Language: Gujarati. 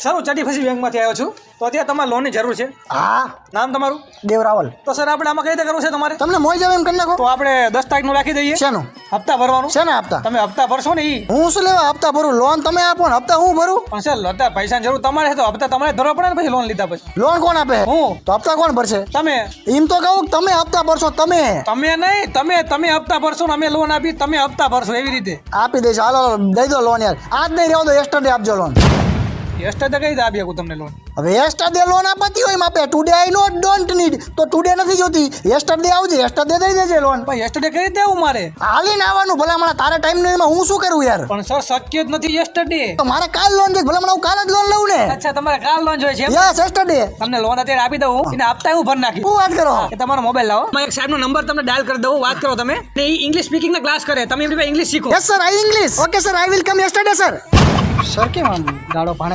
સર હું ચડી ફસી બેંકમાંથી આવ્યો છું તો અત્યારે તમારે લોનની જરૂર છે. હા નામ તમારું? દેવ રાવલ. તો સર આપણે આમાં કઈ રીતે કરવું છે તમારે? તમને મોઈ જાવ એમ કરી નાખો. તો આપણે 10 તારીખનું રાખી દઈએ. શેનું? હપ્તા ભરવાનું. શેના હપ્તા? તમે હપ્તા ભરશો ને ઈ. હું શું લેવા હપ્તા ભરું? લોન તમે આપો ને હપ્તા હું ભરું? પણ સર અત્યારે પૈસાની જરૂર તમારે છે તો હપ્તા તમારે જ ભરવા પડે ને પછી લોન લીધા પછી. લોન કોણ આપે? હું. તો હપ્તા કોણ ભરશે? તમે. એમ તો કહું તમે હપ્તા ભરશો. તમે નહીં તમે હપ્તા ભરશો ને અમે લોન આપી તમે હપ્તા ભરશો એવી રીતે આપી દઈશ. હાલો દઈ દો લોન યાર. આજ નહીં રહેવો તો yesterday આપજો લોન. yesterday કઈ રીતે આપી શકું તમને લોન? હવે yesterday લોન આપતી હોય માપે. Today I not don't need તો ટુડે નથી જોતી. yesterday આવજે. yesterday દઈ દેજે લોન. પણ yesterday કઈ રીતે આવું મારે? હાલીને આવવાનું ભલામણા. તારે ટાઈમ નહીં એમાં હું શું કરું યાર? પણ સર શક્ય જ નથી yesterday. તો મારે કાલ લોન જોઈએ. ભલામણા હું કાલ જ લોન લઉં ને. અચ્છા તમારે કાલ લોન જોઈએ છે એમ? Yes yesterday. તમને લોન અત્યારે આપી દઉં એને હપ્તા હું ભરી નાખી. હું વાત કરો? એ તમારો મોબાઈલ લાવો એક સાહેબનો નંબર તમને ડાયલ કરી દઉં વાત કરો તમે ને ઈ ઇંગ્લિશ સ્પીકિંગ ના ક્લાસ કરે તમે એમની પાસે ઇંગ્લિશ શીખો. Yes sir I English. Okay sir I will come yesterday sir. Sir કેમ આમ ગાળો ભાણે